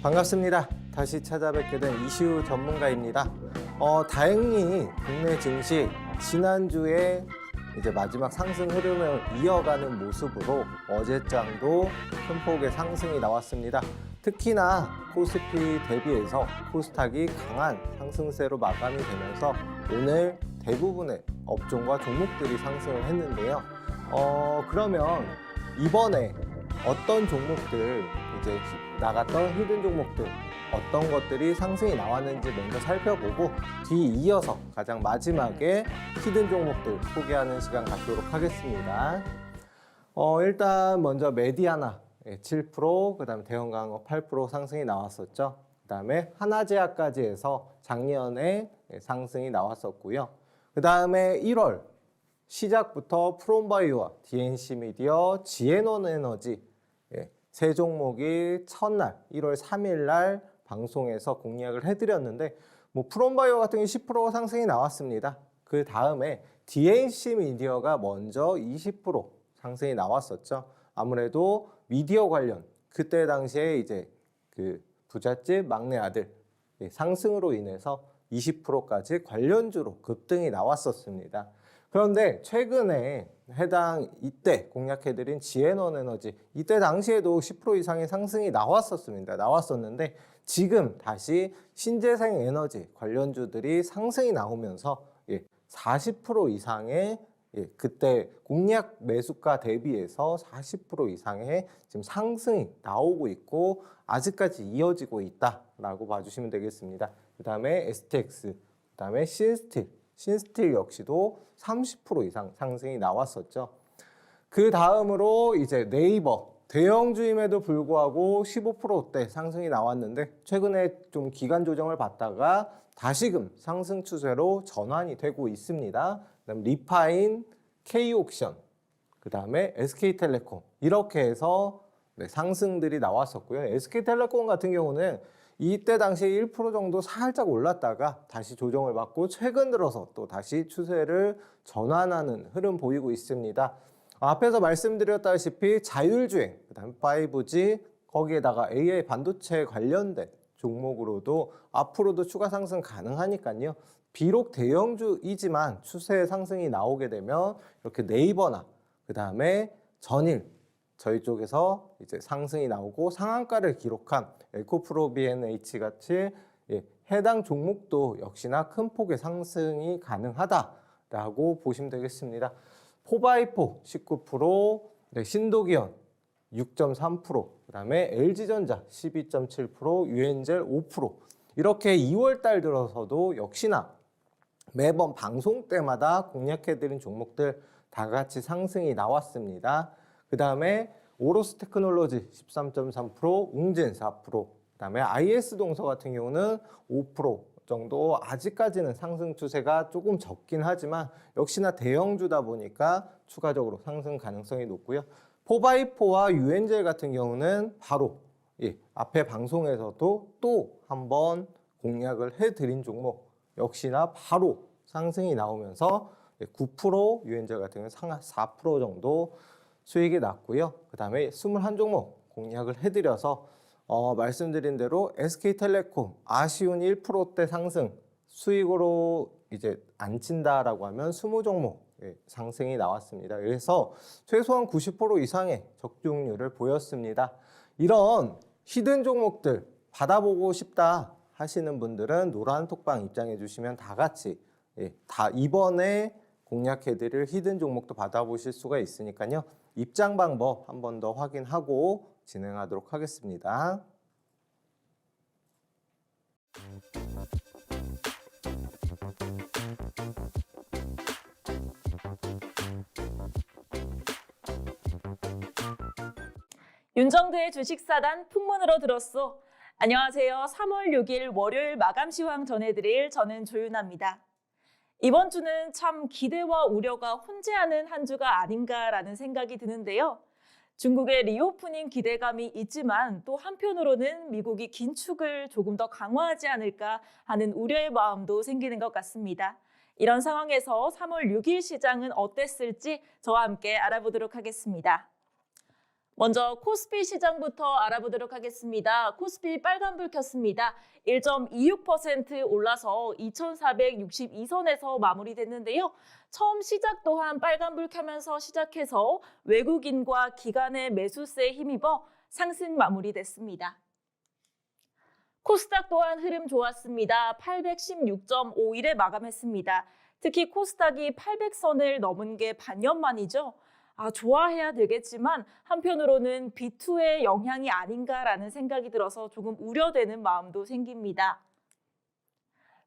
반갑습니다. 다시 찾아뵙게 된 이슈 전문가입니다. 다행히 국내 증시 지난주에 이제 마지막 상승 흐름을 이어가는 모습으로 어제장도 큰 폭의 상승이 나왔습니다. 특히나 코스피 대비해서 코스닥이 강한 상승세로 마감이 되면서 오늘 대부분의 업종과 종목들이 상승을 했는데요. 그러면 이번에 어떤 종목들, 이제 나갔던 히든 종목들, 어떤 것들이 상승이 나왔는지 먼저 살펴보고 뒤이어서 가장 마지막에 히든 종목들 소개하는 시간 갖도록 하겠습니다. 일단 먼저 메디아나 7%, 그다음에 대형강업 8% 상승이 나왔었죠. 그다음에 하나제약까지 해서 작년에 상승이 나왔었고요. 그다음에 1월 시작부터 프롬바이오와 DNC미디어, 지앤원에너지 세 종목이 첫날 1월 3일 날 방송에서 공략을 해드렸는데 프롬바이오 같은 경우 10% 상승이 나왔습니다. 그 다음에 DNC미디어가 먼저 20% 상승이 나왔었죠. 아무래도 미디어 관련 그때 당시에 이제 그 부잣집 막내 아들 상승으로 인해서 20%까지 관련주로 급등이 나왔었습니다. 그런데 최근에 해당 이때 공략해드린 지앤원에너지 이때 당시에도 10% 이상의 상승이 나왔었는데 지금 다시 신재생 에너지 관련주들이 상승이 나오면서 40% 이상의 그때 공략 매수가 대비해서 40% 이상의 지금 상승이 나오고 있고 아직까지 이어지고 있다라고 봐주시면 되겠습니다. 그 다음에 STX, 그 다음에 신스틸 역시도 30% 이상 상승이 나왔었죠. 그 다음으로 이제 네이버 대형주임에도 불구하고 15%대 상승이 나왔는데 최근에 좀 기간 조정을 받다가 다시금 상승 추세로 전환이 되고 있습니다. 그다음 리파인, K옥션, 그 다음에 SK텔레콤 이렇게 해서 상승들이 나왔었고요. SK텔레콤 같은 경우는 이때 당시에 1% 정도 살짝 올랐다가 다시 조정을 받고 최근 들어서 또 다시 추세를 전환하는 흐름 보이고 있습니다. 앞에서 말씀드렸다시피 자율주행, 그다음에 5G, 거기에다가 AI 반도체 관련된 종목으로도 앞으로도 추가 상승 가능하니까요. 비록 대형주이지만 추세 상승이 나오게 되면 이렇게 네이버나 그다음에 전일 저희 쪽에서 이제 상승이 나오고 상한가를 기록한 에코프로 B&H 같이 해당 종목도 역시나 큰 폭의 상승이 가능하다라고 보시면 되겠습니다. 포바이포 19%, 신도기현 6.3%, 그다음에 LG전자 12.7%, 유엔젤 5%. 이렇게 2월 달 들어서도 역시나 매번 방송 때마다 공략해드린 종목들 다 같이 상승이 나왔습니다. 그 다음에 오로스 테크놀로지 13.3%, 웅진 4%, 그 다음에 IS동서 같은 경우는 5% 정도 아직까지는 상승 추세가 조금 적긴 하지만 역시나 대형주다 보니까 추가적으로 상승 가능성이 높고요. 포바이포와 유엔젤 같은 경우는 바로 앞에 방송에서도 또 한번 공략을 해드린 종목 역시나 바로 상승이 나오면서 9%, 유엔젤 같은 경우는 4% 정도 수익이 났고요. 그 다음에 21종목 공략을 해드려서 말씀드린 대로 SK텔레콤 아쉬운 1%대 상승 수익으로 이제 안 친다라고 하면 20종목 상승이 나왔습니다. 그래서 최소한 90% 이상의 적중률을 보였습니다. 이런 히든 종목들 받아보고 싶다 하시는 분들은 노란톡방 입장해 주시면 다 같이 다 이번에 공략해드릴 히든 종목도 받아보실 수가 있으니까요. 입장 방법 한 번 더 확인하고 진행하도록 하겠습니다. 윤정두의 주식사단 풍문으로 들었소. 안녕하세요. 3월 6일 월요일 마감 시황 전해드릴 저는 조윤아입니다. 이번 주는 참 기대와 우려가 혼재하는 한 주가 아닌가라는 생각이 드는데요. 중국의 리오프닝 기대감이 있지만 또 한편으로는 미국이 긴축을 조금 더 강화하지 않을까 하는 우려의 마음도 생기는 것 같습니다. 이런 상황에서 3월 6일 시장은 어땠을지 저와 함께 알아보도록 하겠습니다. 먼저 코스피 시장부터 알아보도록 하겠습니다. 코스피 빨간불 켰습니다. 1.26% 올라서 2,462선에서 마무리됐는데요. 처음 시작 또한 빨간불 켜면서 시작해서 외국인과 기관의 매수세에 힘입어 상승 마무리됐습니다. 코스닥 또한 흐름 좋았습니다. 816.51에 마감했습니다. 특히 코스닥이 800선을 넘은 게 반년 만이죠. 좋아해야 되겠지만 한편으로는 B2의 영향이 아닌가라는 생각이 들어서 조금 우려되는 마음도 생깁니다.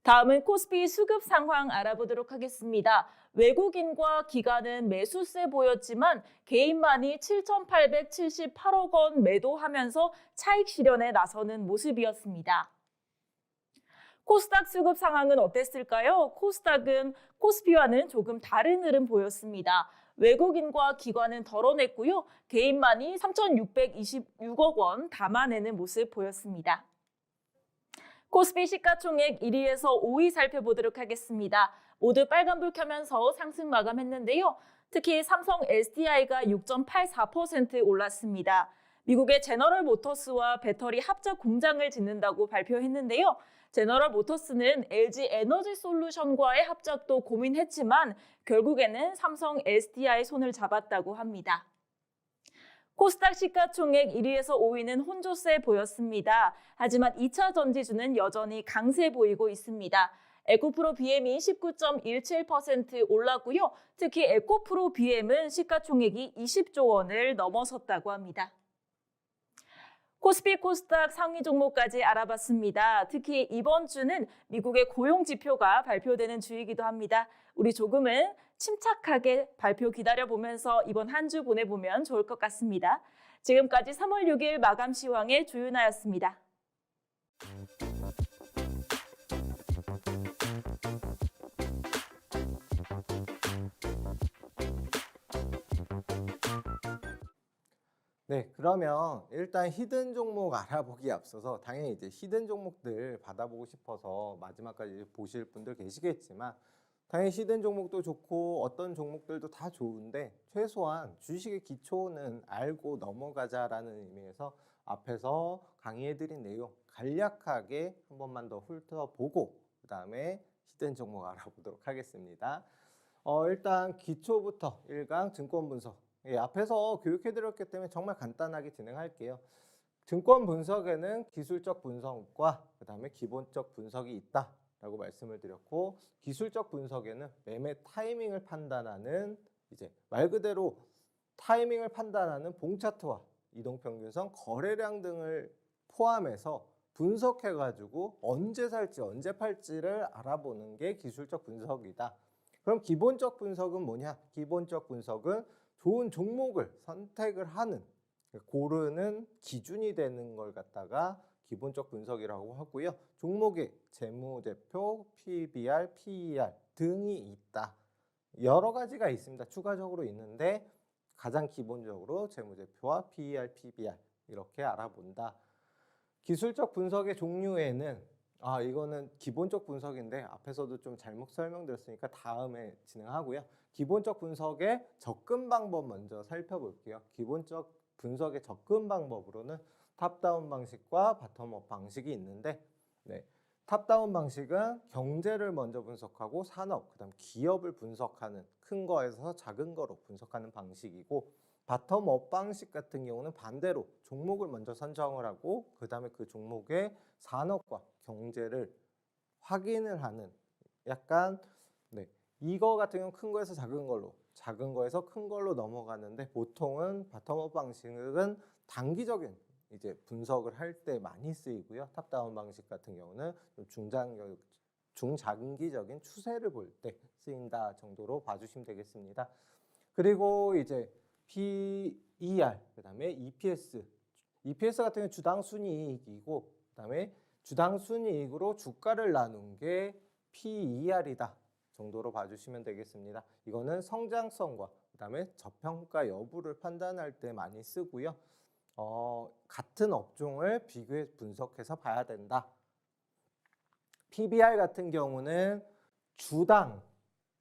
다음은 코스피 수급 상황 알아보도록 하겠습니다. 외국인과 기관은 매수세 보였지만 개인만이 7,878억 원 매도하면서 차익 실현에 나서는 모습이었습니다. 코스닥 수급 상황은 어땠을까요? 코스닥은 코스피와는 조금 다른 흐름 보였습니다. 외국인과 기관은 덜어냈고요. 개인만이 3,626억 원 담아내는 모습 보였습니다. 코스피 시가총액 1위에서 5위 살펴보도록 하겠습니다. 모두 빨간불 켜면서 상승 마감했는데요. 특히 삼성 SDI가 6.84% 올랐습니다. 미국의 제너럴 모터스와 배터리 합작 공장을 짓는다고 발표했는데요. 제너럴 모터스는 LG 에너지 솔루션과의 합작도 고민했지만 결국에는 삼성 SDI 손을 잡았다고 합니다. 코스닥 시가총액 1위에서 5위는 혼조세 보였습니다. 하지만 2차 전지주는 여전히 강세 보이고 있습니다. 에코프로 BM이 19.17% 올랐고요. 특히 에코프로 BM은 시가총액이 20조 원을 넘어섰다고 합니다. 코스피 코스닥 상위 종목까지 알아봤습니다. 특히 이번 주는 미국의 고용 지표가 발표되는 주이기도 합니다. 우리 조금은 침착하게 발표 기다려보면서 이번 한 주 보내보면 좋을 것 같습니다. 지금까지 3월 6일 마감 시황의 조윤아였습니다. 네, 그러면 일단 히든 종목 알아보기에 앞서서 당연히 이제 히든 종목들 받아보고 싶어서 마지막까지 보실 분들 계시겠지만 당연히 히든 종목도 좋고 어떤 종목들도 다 좋은데 최소한 주식의 기초는 알고 넘어가자라는 의미에서 앞에서 강의해드린 내용 간략하게 한 번만 더 훑어보고 그 다음에 히든 종목 알아보도록 하겠습니다. 일단 기초부터 1강 증권 분석. 앞에서 교육해드렸기 때문에 정말 간단하게 진행할게요. 증권 분석에는 기술적 분석과 그 다음에 기본적 분석이 있다라고 말씀을 드렸고 기술적 분석에는 매매 타이밍을 판단하는 이제 말 그대로 타이밍을 판단하는 봉차트와 이동평균선, 거래량 등을 포함해서 분석해가지고 언제 살지 언제 팔지를 알아보는 게 기술적 분석이다. 그럼 기본적 분석은 뭐냐? 기본적 분석은 좋은 종목을 선택을 하는, 고르는 기준이 되는 걸 갖다가 기본적 분석이라고 하고요. 종목의 재무제표, PBR, PER 등이 있다. 여러 가지가 있습니다. 추가적으로 있는데 가장 기본적으로 재무제표와 PER, PBR 이렇게 알아본다. 기술적 분석의 종류에는 이거는 기본적 분석인데 앞에서도 좀 잘못 설명드렸으니까 다음에 진행하고요. 기본적 분석의 접근 방법 먼저 살펴볼게요. 기본적 분석의 접근 방법으로는 탑다운 방식과 바텀업 방식이 있는데 탑다운 방식은 경제를 먼저 분석하고 산업, 그다음 기업을 분석하는 큰 거에서 작은 거로 분석하는 방식이고 바텀업 방식 같은 경우는 반대로 종목을 먼저 선정을 하고 그 다음에 그 종목의 산업과 경제를 확인을 하는 약간 이거 같은 경우는 큰 거에서 작은 걸로 작은 거에서 큰 걸로 넘어가는데 보통은 바텀업 방식은 단기적인 이제 분석을 할 때 많이 쓰이고요. 탑다운 방식 같은 경우는 중장기적인 추세를 볼 때 쓰인다 정도로 봐주시면 되겠습니다. 그리고 이제 PER, 그 다음에 EPS. EPS 같은 경우는 주당 순이익이고, 그 다음에 주당 순이익으로 주가를 나눈 게 PER이다 정도로 봐주시면 되겠습니다. 이거는 성장성과 그 다음에 저평가 여부를 판단할 때 많이 쓰고요. 같은 업종을 비교해 분석해서 봐야 된다. PBR 같은 경우는 주당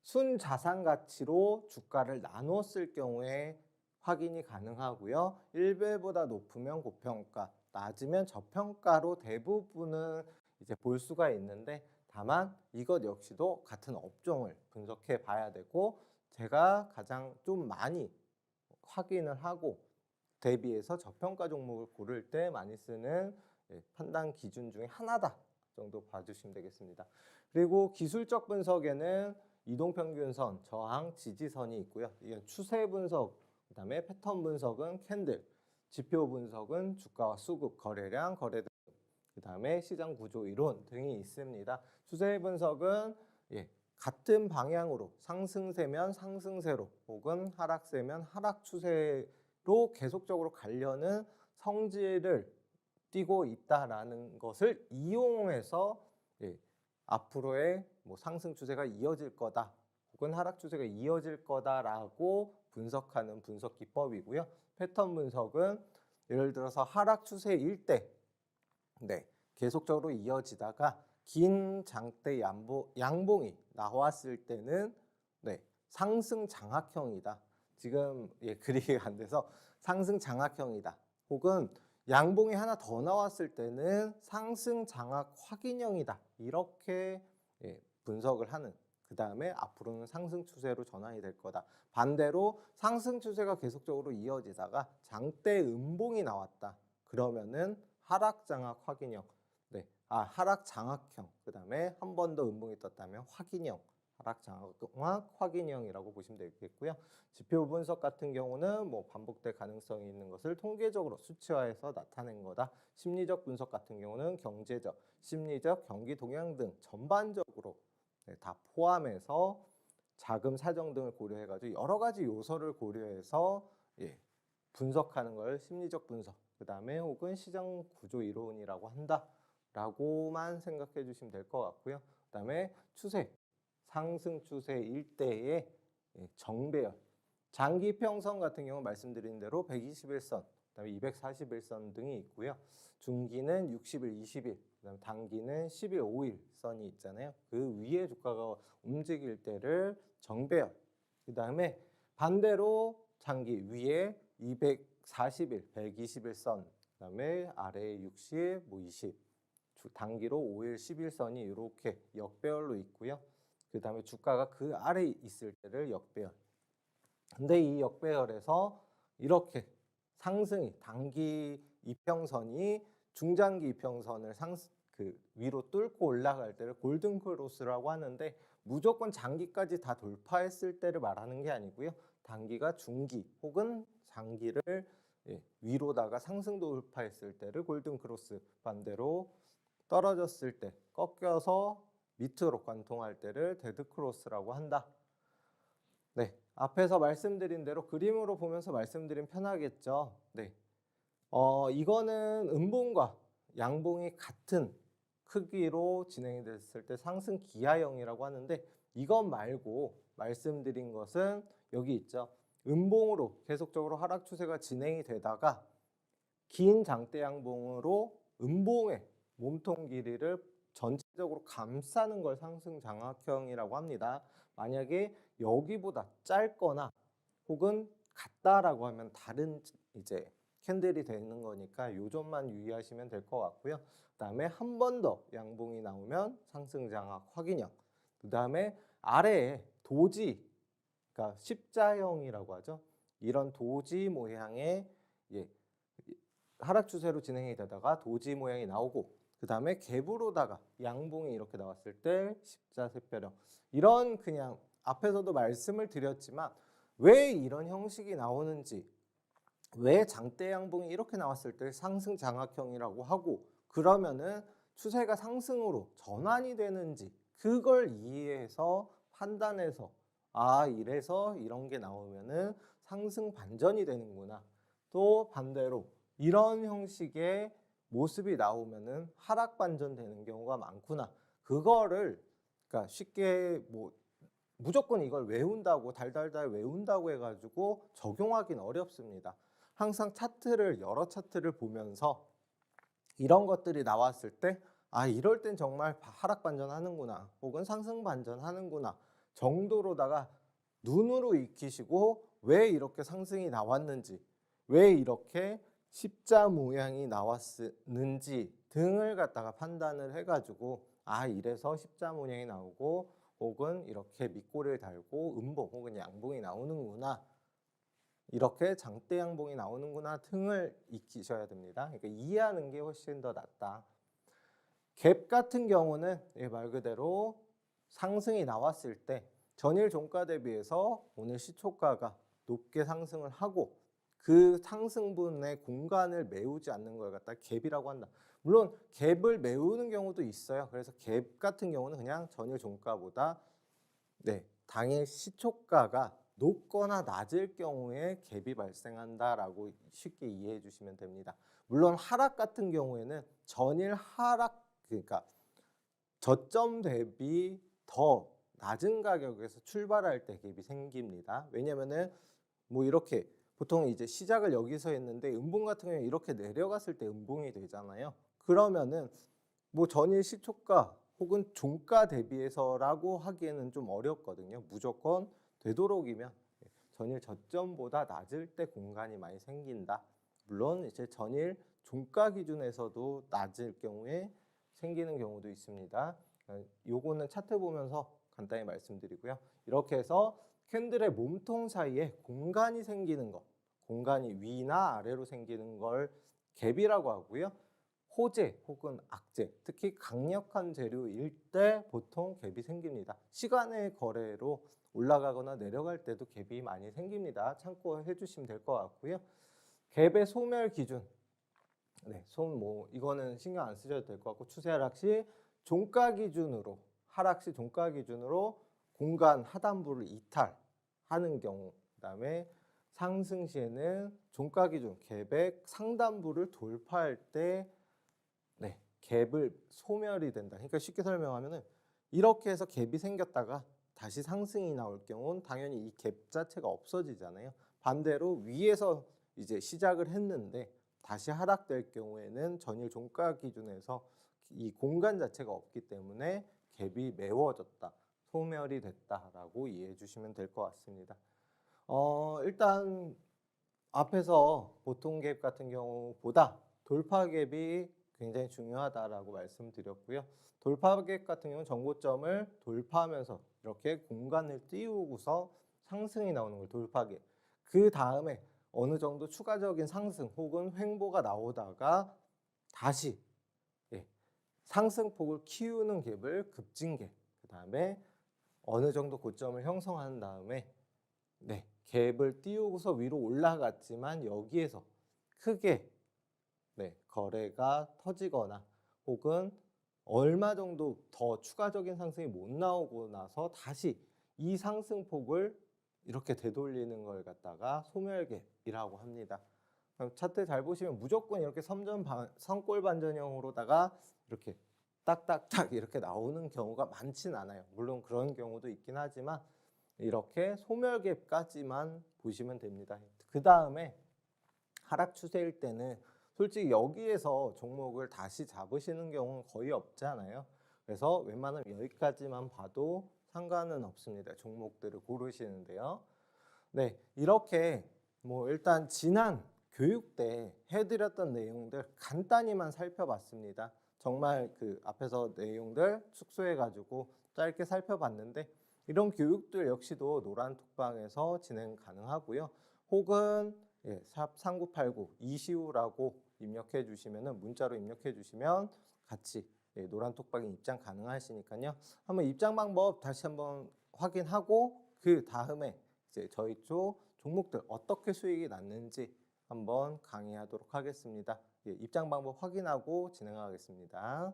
순자산 가치로 주가를 나눴을 경우에 확인이 가능하고요. 1배보다 높으면 고평가, 낮으면 저평가로 대부분은 이제 볼 수가 있는데, 다만 이것 역시도 같은 업종을 분석해 봐야 되고, 제가 가장 좀 많이 확인을 하고 대비해서 저평가 종목을 고를 때 많이 쓰는 판단 기준 중에 하나다 정도 봐주시면 되겠습니다. 그리고 기술적 분석에는 이동평균선, 저항, 지지선이 있고요. 이건 추세 분석, 그다음에 패턴 분석은 캔들, 지표 분석은 주가와 수급, 거래량, 거래대, 그다음에 시장 구조 이론 등이 있습니다. 추세 분석은 같은 방향으로 상승세면 상승세로 혹은 하락세면 하락 추세로 계속적으로 가려는 성질을 띠고 있다라는 것을 이용해서 앞으로의 상승 추세가 이어질 거다 혹은 하락 추세가 이어질 거다라고 분석하는 분석 기법이고요. 패턴 분석은 예를 들어서 하락 추세일 때 계속적으로 이어지다가 긴 장대 양봉이 나왔을 때는 상승 장악형이다. 지금 그리기가 안 돼서 상승 장악형이다. 혹은 양봉이 하나 더 나왔을 때는 상승 장악 확인형이다. 이렇게 분석을 하는, 그 다음에 앞으로는 상승 추세로 전환이 될 거다. 반대로 상승 추세가 계속적으로 이어지다가 장대 음봉이 나왔다. 그러면은 하락 장악 확인형, 하락 장악형, 그 다음에 한 번 더 음봉이 떴다면 확인형, 하락 장악 확인형이라고 보시면 되겠고요. 지표 분석 같은 경우는 반복될 가능성이 있는 것을 통계적으로 수치화해서 나타낸 거다. 심리적 분석 같은 경우는 경제적, 심리적, 경기 동향 등 전반적으로 다 포함해서 자금 사정 등을 고려해가지고 여러 가지 요소를 고려해서 분석하는 걸 심리적 분석, 그 다음에 혹은 시장 구조 이론이라고 한다라고만 생각해 주시면 될 것 같고요. 그 다음에 추세, 상승 추세일 때의 정배열, 장기 평선 같은 경우 말씀드린 대로 121선, 그다음에 241선 등이 있고요. 중기는 60일, 20일, 그다음에 단기는 10일, 5일 선이 있잖아요. 그 위에 주가가 움직일 때를 정배열, 그다음에 반대로 장기 위에 240일, 120일 선, 그다음에 아래에 60, 20, 단기로 5일, 10일 선이 이렇게 역배열로 있고요. 그 다음에 주가가 그 아래에 있을 때를 역배열. 근데 이 역배열에서 이렇게 상승이 단기 이평선이 중장기 이평선을 위로 뚫고 올라갈 때를 골든 크로스라고 하는데, 무조건 장기까지 다 돌파했을 때를 말하는 게 아니고요. 단기가 중기 혹은 장기를 위로다가 상승 돌파했을 때를 골든 크로스, 반대로 떨어졌을 때 꺾여서 밑으로 관통할 때를 데드 크로스라고 한다. 앞에서 말씀드린 대로 그림으로 보면서 말씀드리면 편하겠죠. 이거는 음봉과 양봉이 같은 크기로 진행이 됐을 때 상승 기하형이라고 하는데, 이것 말고 말씀드린 것은 여기 있죠. 음봉으로 계속적으로 하락 추세가 진행이 되다가 긴 장대 양봉으로 음봉의 몸통 길이를 전체적으로 감싸는 걸 상승 장악형이라고 합니다. 만약에 여기보다 짧거나 혹은 같다라고 하면 다른 캔들이 되는 거니까 요 점만 유의하시면 될 것 같고요. 그다음에 한 번 더 양봉이 나오면 상승 장악 확인형. 그다음에 아래에 도지, 그러니까 십자형이라고 하죠. 이런 도지 모양의 하락 추세로 진행이 되다가 도지 모양이 나오고, 그 다음에 갭으로다가 양봉이 이렇게 나왔을 때 십자 샛별형. 이런, 그냥 앞에서도 말씀을 드렸지만 왜 이런 형식이 나오는지, 왜 장대 양봉이 이렇게 나왔을 때 상승 장악형이라고 하고, 그러면은 추세가 상승으로 전환이 되는지, 그걸 이해해서 판단해서 이래서 이런 게 나오면은 상승 반전이 되는구나. 또 반대로 이런 형식의 모습이 나오면은 하락 반전되는 경우가 많구나. 그거를 그러니까 쉽게 무조건 이걸 외운다고 달달달 외운다고 해가지고 적용하기는 어렵습니다. 항상 여러 차트를 보면서 이런 것들이 나왔을 때 이럴 땐 정말 하락 반전하는구나 혹은 상승 반전하는구나 정도로다가 눈으로 익히시고 왜 이렇게 상승이 나왔는지, 왜 이렇게 십자 모양이 나왔는지 등을 갖다가 판단을 해가지고 이래서 십자 모양이 나오고 혹은 이렇게 밑꼬리를 달고 음봉 혹은 양봉이 나오는구나, 이렇게 장대 양봉이 나오는구나 등을 익히셔야 됩니다. 그러니까 이해하는 게 훨씬 더 낫다. 갭 같은 경우는 말 그대로 상승이 나왔을 때 전일 종가 대비해서 오늘 시초가가 높게 상승을 하고 그 상승분의 공간을 메우지 않는 걸 갖다 갭이라고 한다. 물론 갭을 메우는 경우도 있어요. 그래서 갭 같은 경우는 그냥 전일 종가보다 당일 시초가가 높거나 낮을 경우에 갭이 발생한다라고 쉽게 이해해 주시면 됩니다. 물론 하락 같은 경우에는 전일 하락, 그러니까 저점 대비 더 낮은 가격에서 출발할 때 갭이 생깁니다. 왜냐면은 뭐 이렇게 보통 이제 시작을 여기서 했는데 음봉 같은 경우에 이렇게 내려갔을 때 음봉이 되잖아요. 그러면은 뭐 전일 시초가 혹은 종가 대비해서라고 하기에는 좀 어렵거든요. 무조건 되도록이면 전일 저점보다 낮을 때 공간이 많이 생긴다. 물론 이제 전일 종가 기준에서도 낮을 경우에 생기는 경우도 있습니다. 요거는 차트 보면서 간단히 말씀드리고요. 이렇게 해서 캔들의 몸통 사이에 공간이 생기는 것, 공간이 위나 아래로 생기는 걸 갭이라고 하고요. 호재 혹은 악재, 특히 강력한 재료일 때 보통 갭이 생깁니다. 시간의 거래로 올라가거나 내려갈 때도 갭이 많이 생깁니다. 참고해 주시면 될 것 같고요. 갭의 소멸 기준, 이거는 신경 안 쓰셔도 될 것 같고, 추세 하락 시 종가 기준으로, 하락 시 종가 기준으로 공간 하단부를 이탈하는 경우, 그다음에 상승 시에는 종가 기준 갭의 상단부를 돌파할 때 갭을 소멸이 된다. 그러니까 쉽게 설명하면은 이렇게 해서 갭이 생겼다가 다시 상승이 나올 경우는 당연히 이 갭 자체가 없어지잖아요. 반대로 위에서 이제 시작을 했는데 다시 하락될 경우에는 전일 종가 기준에서 이 공간 자체가 없기 때문에 갭이 메워졌다, 소멸이 됐다라고 이해해 주시면 될 것 같습니다. 일단 앞에서 보통 갭 같은 경우보다 돌파 갭이 굉장히 중요하다라고 말씀드렸고요. 돌파 갭 같은 경우는 정고점을 돌파하면서 이렇게 공간을 띄우고서 상승이 나오는 걸 돌파 갭. 그 다음에 어느 정도 추가적인 상승 혹은 횡보가 나오다가 다시 상승폭을 키우는 갭을 급진 갭. 그 다음에 어느 정도 고점을 형성한 다음에 갭을 띄우고서 위로 올라갔지만 여기에서 크게 거래가 터지거나 혹은 얼마 정도 더 추가적인 상승이 못 나오고 나서 다시 이 상승폭을 이렇게 되돌리는 걸 갖다가 소멸갭이라고 합니다. 차트 잘 보시면 무조건 이렇게 선골 반전형으로다가 이렇게 딱딱딱 이렇게 나오는 경우가 많진 않아요. 물론 그런 경우도 있긴 하지만 이렇게 소멸갭까지만 보시면 됩니다. 그 다음에 하락 추세일 때는 솔직히 여기에서 종목을 다시 잡으시는 경우는 거의 없잖아요. 그래서 웬만하면 여기까지만 봐도 상관은 없습니다. 종목들을 고르시는데요. 이렇게 일단 지난 교육 때 해드렸던 내용들 간단히만 살펴봤습니다. 정말 그 앞에서 내용들 축소해가지고 짧게 살펴봤는데 이런 교육들 역시도 노란톡방에서 진행 가능하고요. 혹은 샵 3989 이시우라고 입력해 주시면은 문자로 입력해 주시면 같이 노란톡방에 입장 가능하시니까요. 한번 입장 방법 다시 한번 확인하고 그 다음에 이제 저희 쪽 종목들 어떻게 수익이 났는지 한번 강의하도록 하겠습니다. 입장 방법 확인하고 진행하겠습니다.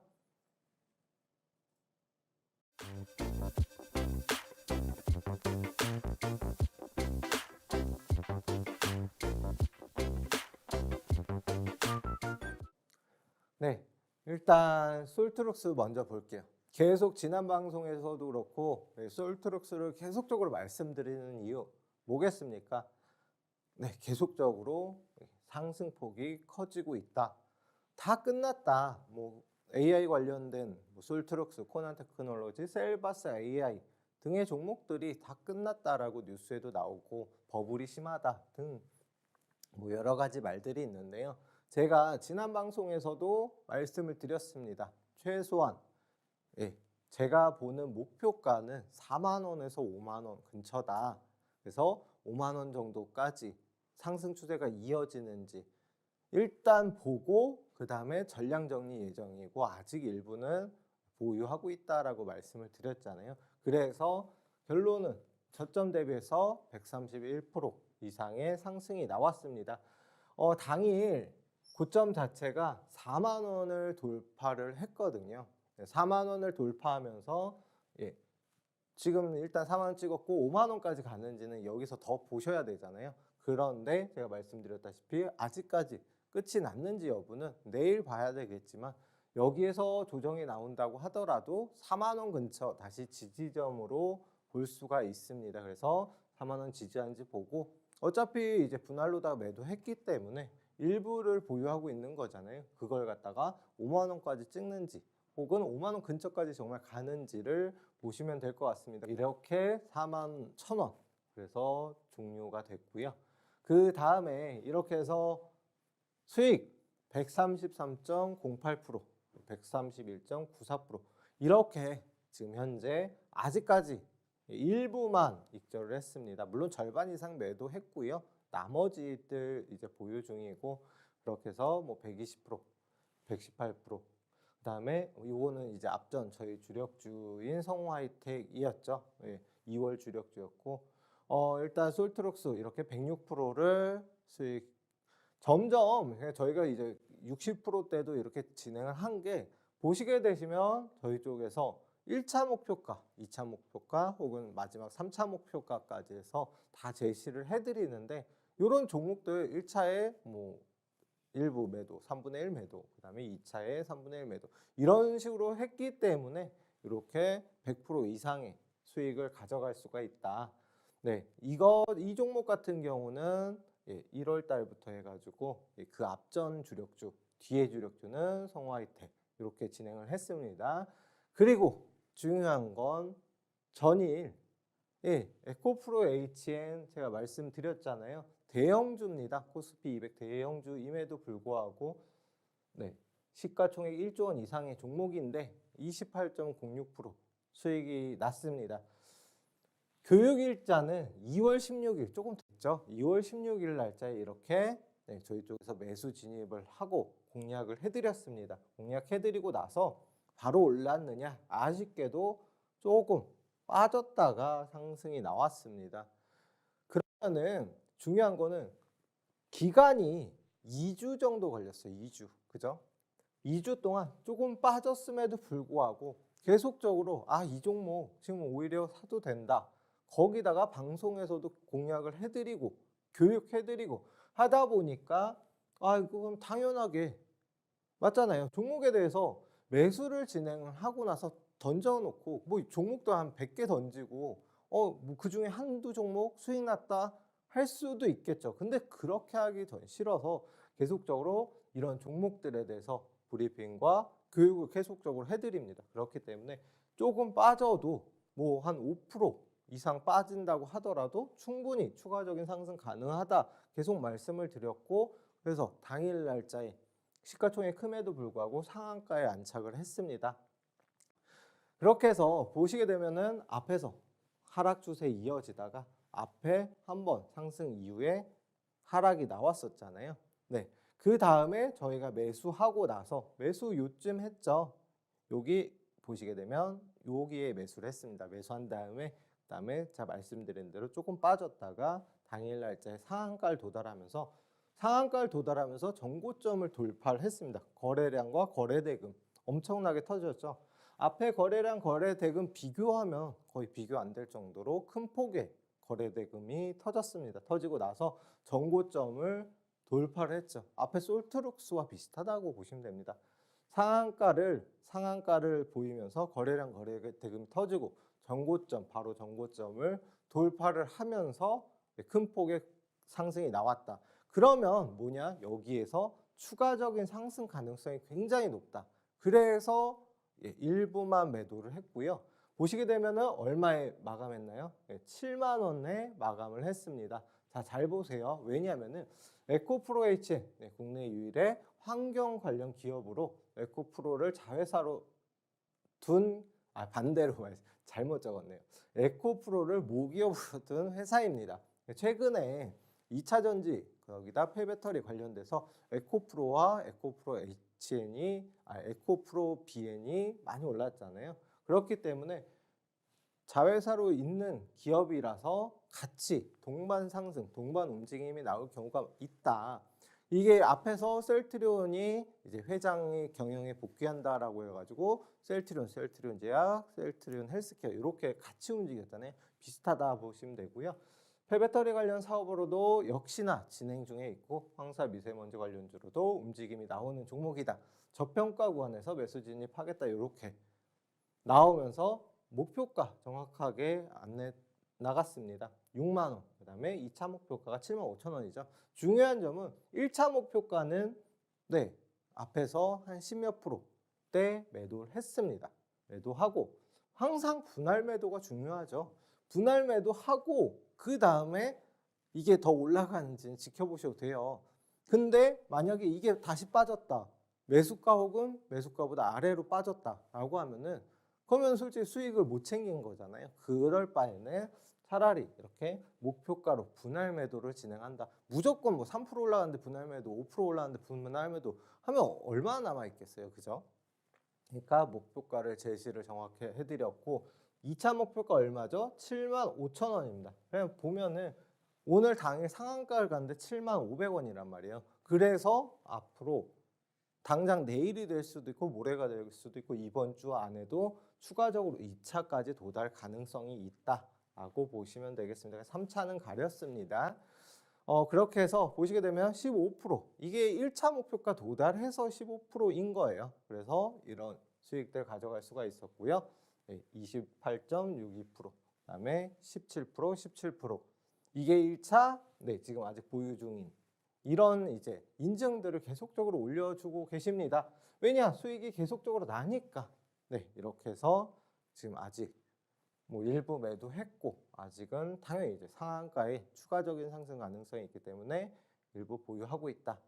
일단 솔트룩스 먼저 볼게요. 계속 지난 방송에서도 그렇고 솔트룩스를 계속적으로 말씀드리는 이유 뭐겠습니까? 계속적으로 상승폭이 커지고 있다. 다 끝났다. AI 관련된 솔트룩스, 코난 테크놀로지, 셀바스 AI 등의 종목들이 다 끝났다라고 뉴스에도 나오고 버블이 심하다 등 뭐 여러 가지 말들이 있는데요. 제가 지난 방송에서도 말씀을 드렸습니다. 최소한 제가 보는 목표가는 4만 원에서 5만 원 근처다. 그래서 5만 원 정도까지 상승 추세가 이어지는지 일단 보고 그 다음에 전량 정리 예정이고 아직 일부는 보유하고 있다라고 말씀을 드렸잖아요. 그래서 결론은 저점 대비해서 131% 이상의 상승이 나왔습니다. 당일 고점 자체가 4만 원을 돌파를 했거든요. 4만 원을 돌파하면서 지금 일단 4만 원 찍었고 5만 원까지 가는지는 여기서 더 보셔야 되잖아요. 그런데 제가 말씀드렸다시피 아직까지 끝이 났는지 여부는 내일 봐야 되겠지만 여기에서 조정이 나온다고 하더라도 4만 원 근처 다시 지지점으로 볼 수가 있습니다. 그래서 4만 원 지지한지 보고 어차피 이제 분할로다가 매도했기 때문에 일부를 보유하고 있는 거잖아요. 그걸 갖다가 5만 원까지 찍는지 혹은 5만 원 근처까지 정말 가는지를 보시면 될 것 같습니다. 이렇게 4만 1,000원 그래서 종료가 됐고요. 그 다음에 이렇게 해서 수익 133.08%, 131.94% 이렇게 지금 현재 아직까지 일부만 익절을 했습니다. 물론 절반 이상 매도했고요. 나머지들 이제 보유 중이고 그렇게 해서 뭐 120%, 118%. 그다음에 이거는 이제 앞전 저희 주력주인 성우하이텍이었죠. 2월 주력주였고 일단 솔트록스 이렇게 106%를 수익 점점 저희가 이제 60%대도 이렇게 진행을 한 게 보시게 되시면 저희 쪽에서 1차 목표가, 2차 목표가 혹은 마지막 3차 목표가까지 해서 다 제시를 해드리는데 이런 종목들 1차에 뭐 일부 매도, 3분의 1 매도, 그 다음에 2차에 3분의 1 매도 이런 식으로 했기 때문에 이렇게 100% 이상의 수익을 가져갈 수가 있다. 네, 이 종목 같은 경우는 1월 달부터 해가지고 그 앞전 주력주, 뒤에 주력주는 성우하이텍 이렇게 진행을 했습니다. 그리고 중요한 건 전일 에코프로 HN 제가 말씀드렸잖아요. 대형주입니다. 코스피 200 대형주임에도 불구하고 시가총액 1조 원 이상의 종목인데 28.06% 수익이 났습니다. 교육일자는 2월 16일 조금 됐죠. 2월 16일 날짜에 이렇게 저희 쪽에서 매수 진입을 하고 공략을 해드렸습니다. 공략해드리고 나서 바로 올랐느냐? 아쉽게도 조금 빠졌다가 상승이 나왔습니다. 그러면은 중요한 거는 기간이 2주 정도 걸렸어요. 2주. 그죠? 2주 동안 조금 빠졌음에도 불구하고 계속적으로 이 종목 지금 오히려 사도 된다. 거기다가 방송에서도 공략을 해드리고 교육해드리고 하다 보니까 그럼 당연하게 맞잖아요. 종목에 대해서 매수를 진행을 하고 나서 던져놓고 뭐 종목도 한 100개 던지고 뭐 그중에 한두 종목 수익 났다 할 수도 있겠죠. 근데 그렇게 하기 전 싫어서 계속적으로 이런 종목들에 대해서 브리핑과 교육을 계속적으로 해드립니다. 그렇기 때문에 조금 빠져도 뭐 한 5% 이상 빠진다고 하더라도 충분히 추가적인 상승 가능하다 계속 말씀을 드렸고 그래서 당일 날짜에 시가총액 큼에도 불구하고 상한가에 안착을 했습니다. 그렇게 해서 보시게 되면은 앞에서 하락 추세 이어지다가 앞에 한번 상승 이후에 하락이 나왔었잖아요. 그 다음에 저희가 매수하고 나서 매수 요쯤 했죠. 여기 보시게 되면 여기에 매수를 했습니다. 매수한 다음에 그다음에 제가 말씀드린 대로 조금 빠졌다가 당일 날짜에 상한가를 도달하면서 전고점을 돌파를 했습니다. 거래량과 거래대금 엄청나게 터졌죠. 앞에 거래량 거래대금 비교하면 거의 비교 안 될 정도로 큰 폭의 거래대금이 터졌습니다. 터지고 나서 전고점을 돌파를 했죠. 앞에 솔트룩스와 비슷하다고 보시면 됩니다. 상한가를 보이면서 거래량 거래대금이 터지고 전고점, 바로 전고점을 돌파를 하면서 큰 폭의 상승이 나왔다. 그러면 뭐냐? 여기에서 추가적인 상승 가능성이 굉장히 높다. 그래서 일부만 매도를 했고요. 보시게 되면 얼마에 마감했나요? 7만 원에 마감을 했습니다. 자, 잘 보세요. 왜냐하면은 에코프로 HN, 네, 국내 유일의 환경 관련 기업으로 에코프로를 자회사로 반대로 잘못 적었네요. 에코프로를 모기업으로 둔 회사입니다. 최근에 2차 전지 거기다 폐배터리 관련돼서 에코프로와 에코프로 에코프로 BN이 많이 올랐잖아요. 그렇기 때문에 자회사로 있는 기업이라서 같이 동반 상승, 동반 움직임이 나올 경우가 있다. 이게 앞에서 셀트리온이 이제 회장이 경영에 복귀한다라고 해가지고 셀트리온 제약, 셀트리온 헬스케어 이렇게 같이 움직였잖아요. 비슷하다 보시면 되고요. 폐배터리 관련 사업으로도 역시나 진행 중에 있고 황사 미세먼지 관련주로도 움직임이 나오는 종목이다. 저평가 구간에서 매수 진입하겠다 이렇게 나오면서 목표가 정확하게 안내 나갔습니다. 6만 원. 그다음에 2차 목표가가 7만 5천 원이죠. 중요한 점은 1차 목표가는 네, 앞에서 한 10몇 %대 매도를 했습니다. 매도하고 항상 분할 매도가 중요하죠. 분할 매도하고 그다음에 이게 더 올라가는지는 지켜보셔도 돼요. 근데 만약에 이게 다시 빠졌다. 매수가 혹은 매수가보다 아래로 빠졌다라고 하면은 그러면 솔직히 수익을 못 챙긴 거잖아요. 그럴 바에는 차라리 이렇게 목표가로 분할 매도를 진행한다. 무조건 뭐 3% 올라가는데 분할 매도, 5% 올라가는데 분할 매도 하면 얼마나 남아 있겠어요. 그죠? 그러니까 목표가를 제시를 정확히 해드렸고 2차 목표가 얼마죠? 7만 5천 원입니다. 그냥 보면은 오늘 당일 상한가를 갔는데 7만 500원이란 말이에요. 그래서 앞으로 당장 내일이 될 수도 있고 모레가 될 수도 있고 이번 주 안에도 추가적으로 2차까지 도달 가능성이 있다라고 보시면 되겠습니다. 3차는 가렸습니다. 그렇게 해서 보시게 되면 15% 이게 1차 목표가 도달해서 15%인 거예요. 그래서 이런 수익들 가져갈 수가 있었고요. 28.62% 그다음에 17% 이게 1차 네, 지금 아직 보유 중인 이런 이제 인증들을 계속적으로 올려주고 계십니다. 왜냐? 수익이 계속적으로 나니까. 네, 이렇게 해서 지금 아직 뭐 일부 매도했고 아직은 당연히 이제 상한가에 추가적인 상승 가능성이 있기 때문에 일부 보유하고 있다.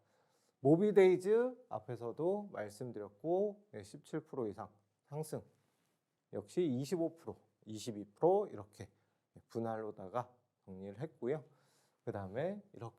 모비데이즈 앞에서도 말씀드렸고 17% 이상 상승. 역시 25%, 22% 이렇게 분할로다가 정리를 했고요. 그 다음에 이렇게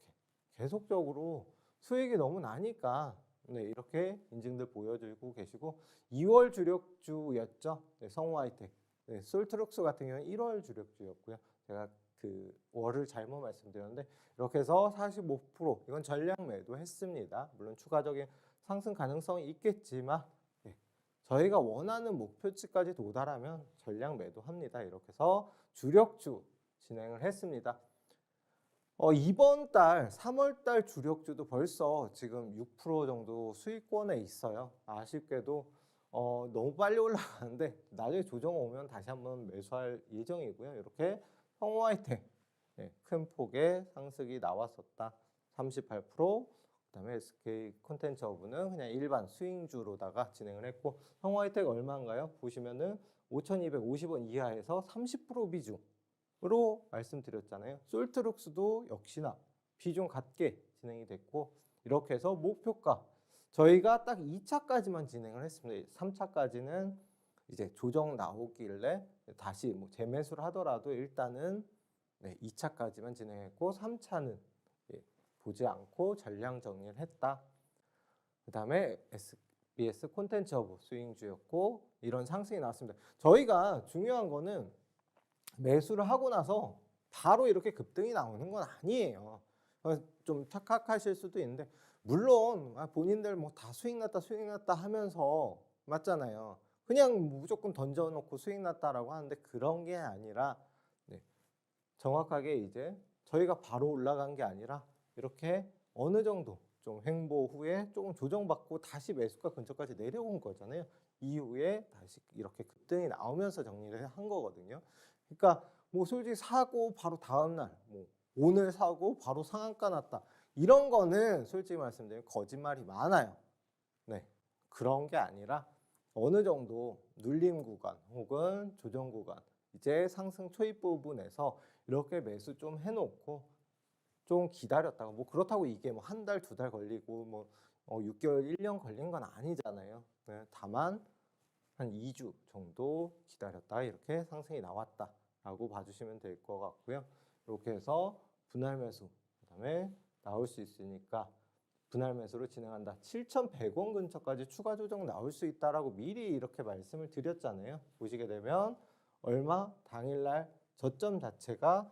계속적으로 수익이 너무 나니까 네, 이렇게 인증들 보여주고 계시고 2월 주력주였죠. 네, 성우하이텍. 네, 솔트룩스 같은 경우는 1월 주력주였고요. 제가 그 월을 잘못 말씀드렸는데 이렇게 해서 45% 이건 전량 매도했습니다. 물론 추가적인 상승 가능성이 있겠지만 네, 저희가 원하는 목표치까지 도달하면 전량 매도합니다. 이렇게 해서 주력주 진행을 했습니다. 이번 달 3월 달 주력주도 벌써 지금 6% 정도 수익권에 있어요. 아쉽게도 너무 빨리 올라가는데 나중에 조정 오면 다시 한번 매수할 예정이고요. 이렇게 성우하이텍 네, 큰 폭의 상승이 나왔었다. 38%. 그다음에 SK 콘텐츠허브는 그냥 일반 스윙주로다가 진행을 했고 성우하이텍 얼마인가요? 보시면은 5,250원 이하에서 30% 비중. 으로 말씀드렸잖아요. 솔트룩스도 역시나 비중 같게 진행이 됐고 이렇게 해서 목표가 저희가 딱 2차까지만 진행을 했습니다. 3차까지는 이제 조정 나오길래 다시 뭐 재매수를 하더라도 일단은 네, 2차까지만 진행했고 3차는 보지 않고 전량 정리를 했다. 그 다음에 SBS 콘텐츠허브 스윙주였고 이런 상승이 나왔습니다. 저희가 중요한 거는 매수를 하고 나서 바로 이렇게 급등이 나오는 건 아니에요. 좀 착각하실 수도 있는데 물론 본인들 뭐 다 수익 났다 하면서 맞잖아요. 그냥 무조건 던져놓고 수익 났다라고 하는데 그런 게 아니라 네, 정확하게 이제 저희가 바로 올라간 게 아니라 이렇게 어느 정도 좀 횡보 후에 조금 조정받고 다시 매수가 근처까지 내려온 거잖아요. 이후에 다시 이렇게 급등이 나오면서 정리를 한 거거든요. 그러니까 뭐 솔직히 사고 바로 다음날 뭐 오늘 사고 바로 상한가 났다 이런 거는 솔직히 말씀드리면 거짓말이 많아요. 네, 그런 게 아니라 어느 정도 눌림 구간 혹은 조정 구간 이제 상승 초입 부분에서 이렇게 매수 좀 해놓고 좀 기다렸다가 뭐 그렇다고 이게 뭐 한 달, 두 달 걸리고 뭐 6개월, 1년 걸린 건 아니잖아요. 네, 다만 한 2주 정도 기다렸다 이렇게 상승이 나왔다라고 봐주시면 될 것 같고요. 이렇게 해서 분할 매수 그다음에 나올 수 있으니까 분할 매수로 진행한다. 7,100원 근처까지 추가 조정 나올 수 있다라고 미리 이렇게 말씀을 드렸잖아요. 보시게 되면 얼마? 당일날 저점 자체가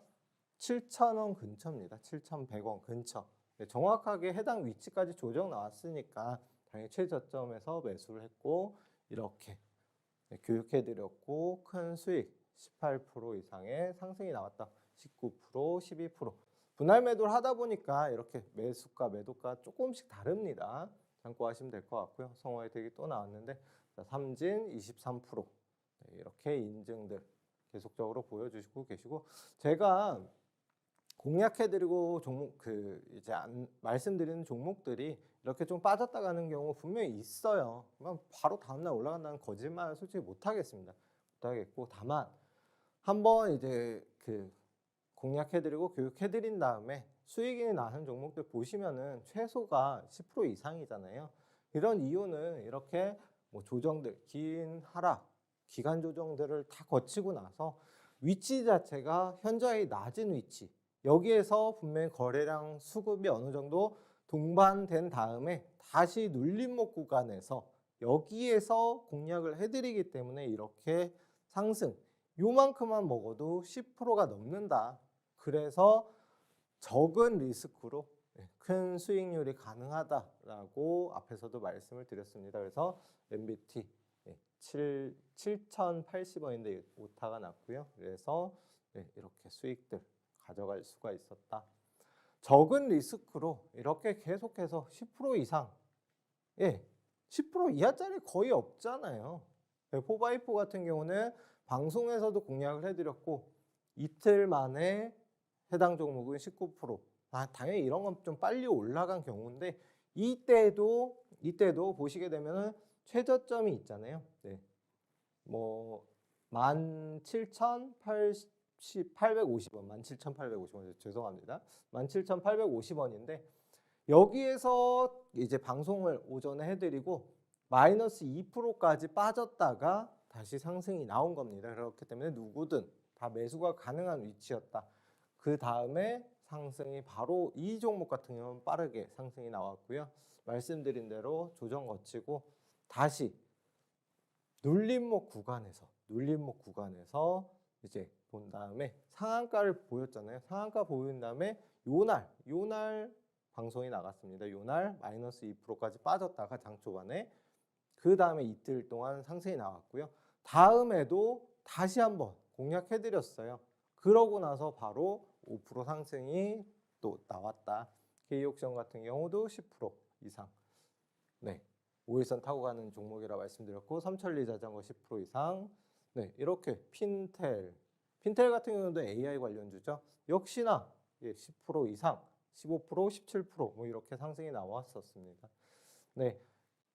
7,000원 근처입니다. 7,100원 근처. 네, 정확하게 해당 위치까지 조정 나왔으니까 당연히 최저점에서 매수를 했고 이렇게 교육해드렸고 큰 수익 18% 이상의 상승이 나왔다. 19%, 12%. 분할 매도를 하다 보니까 이렇게 매수가, 매도가 조금씩 다릅니다. 참고하시면 될 것 같고요. 성호 혜택이 또 나왔는데 삼진 23%. 네, 이렇게 인증들 계속적으로 보여주시고 계시고 제가 공략해드리고 종목 이제 말씀드리는 종목들이 이렇게 좀 빠졌다 가는 경우 분명히 있어요. 바로 다음날 올라간다는 거짓말 솔직히 못하겠습니다. 못하겠고 다만 한번 이제 공략해드리고 교육해드린 다음에 수익이 나는 종목들 보시면은 최소가 10% 이상이잖아요. 이런 이유는 이렇게 뭐 조정들, 긴 하락, 기간 조정들을 다 거치고 나서 위치 자체가 현저히 낮은 위치. 여기에서 분명히 거래량 수급이 어느 정도 동반된 다음에 다시 눌림목 구간에서 여기에서 공략을 해드리기 때문에 이렇게 상승 요만큼만 먹어도 10%가 넘는다. 그래서 적은 리스크로 큰 수익률이 가능하다라고 앞에서도 말씀을 드렸습니다. 그래서 MBT 7,080원인데 오타가 났고요. 그래서 이렇게 수익들 가져갈 수가 있었다. 적은 리스크로 이렇게 계속해서 10% 이상, 10% 이하짜리 거의 없잖아요. 4x4 같은 경우는 방송에서도 공략을 해드렸고 이틀 만에 해당 종목은 19%. 당연히 이런 건 좀 빨리 올라간 경우인데 이때도 보시게 되면은 최저점이 있잖아요. 네. 뭐 17,850원, 17,850원 죄송합니다. 17,850원인데 여기에서 이제 방송을 오전에 해드리고 마이너스 2%까지 빠졌다가 다시 상승이 나온 겁니다. 그렇기 때문에 누구든 다 매수가 가능한 위치였다. 그 다음에 상승이 바로 이 종목 같은 경우는 빠르게 상승이 나왔고요. 말씀드린 대로 조정 거치고 다시 눌림목 구간에서 이제 본 다음에 상한가를 보였잖아요. 상한가 보인 다음에 요날 방송이 나갔습니다. 요날 마이너스 2%까지 빠졌다가 장 초반에 그 다음에 이틀 동안 상승이 나왔고요. 다음에도 다시 한번 공략해드렸어요. 그러고 나서 바로 5% 상승이 또 나왔다. K옥션 같은 경우도 10% 이상. 네, 5일선 타고 가는 종목이라 말씀드렸고 삼천리 자전거 10% 이상. 네, 이렇게 핀텔 같은 경우도 AI 관련주죠. 역시나 10% 이상, 15%, 17% 이렇게 상승이 나왔었습니다. 네.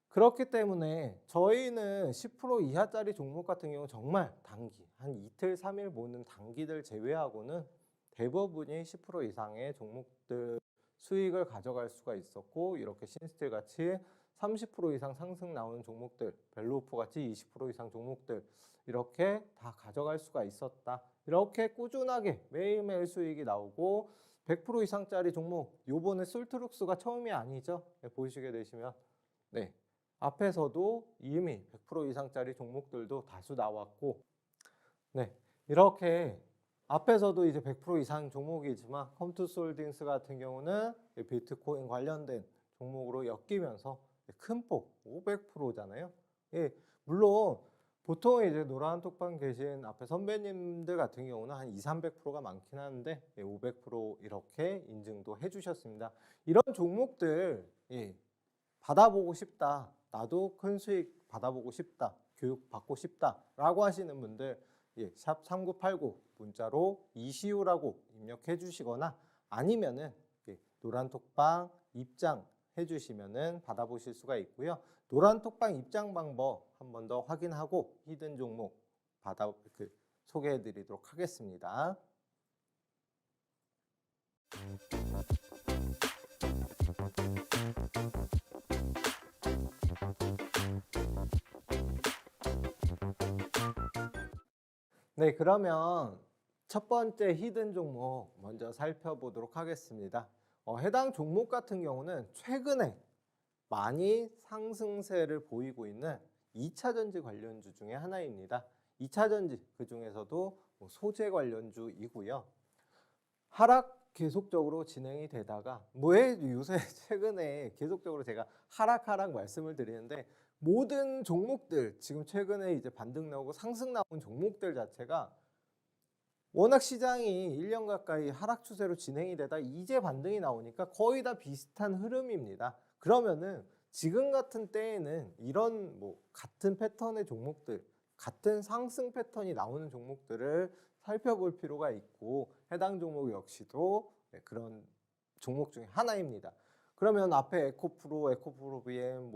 그렇기 때문에 저희는 10% 이하짜리 종목 같은 경우 정말 단기, 한 이틀, 3일 보는 단기들 제외하고는 대부분이 10% 이상의 종목들 수익을 가져갈 수가 있었고 이렇게 신스틸 같이 30% 이상 상승 나오는 종목들, 벨로우프 같이 20% 이상 종목들 이렇게 다 가져갈 수가 있었다. 이렇게 꾸준하게 매일매일 수익이 나오고 100% 이상짜리 종목, 요번에 솔트룩스가 처음이 아니죠. 보시게 되시면 앞에서도 이미 100% 이상짜리 종목들도 다수 나왔고 이렇게 앞에서도 이제 100% 이상 종목이지만 컴투스홀딩스 같은 경우는 비트코인 관련된 종목으로 엮이면서 큰 폭 500%잖아요. 물론 보통 이제 노란 톡방 계신 앞에 선배님들 같은 경우는 한 200~300%가 많긴 하는데 500% 이렇게 인증도 해주셨습니다. 이런 종목들 받아보고 싶다. 나도 큰 수익 받아보고 싶다. 교육 받고 싶다. 라고 하시는 분들 샵 3989 문자로 이시우라고 입력해 주시거나 아니면은 노란 톡방 입장해 주시면은 받아보실 수가 있고요. 노란 톡방 입장 방법 한 번 더 확인하고 히든 종목 소개해 드리도록 하겠습니다. 네, 그러면 첫 번째 히든 종목 먼저 살펴보도록 하겠습니다. 해당 종목 같은 경우는 최근에 많이 상승세를 보이고 있는 2차 전지 관련주 중에 하나입니다. 2차 전지 그 중에서도 소재 관련주이고요. 하락 계속적으로 진행이 되다가 왜 요새 최근에 계속적으로 제가 하락 말씀을 드리는데 모든 종목들 지금 최근에 이제 반등 나오고 상승 나온 종목들 자체가 워낙 시장이 1년 가까이 하락 추세로 진행이 되다 이제 반등이 나오니까 거의 다 비슷한 흐름입니다. 그러면은 지금 같은 때에는 이런 같은 패턴의 종목들, 같은 상승 패턴이 나오는 종목들을 살펴볼 필요가 있고 해당 종목 역시도 그런 종목 중에 하나입니다. 그러면 앞에 에코프로, 에코프로비엠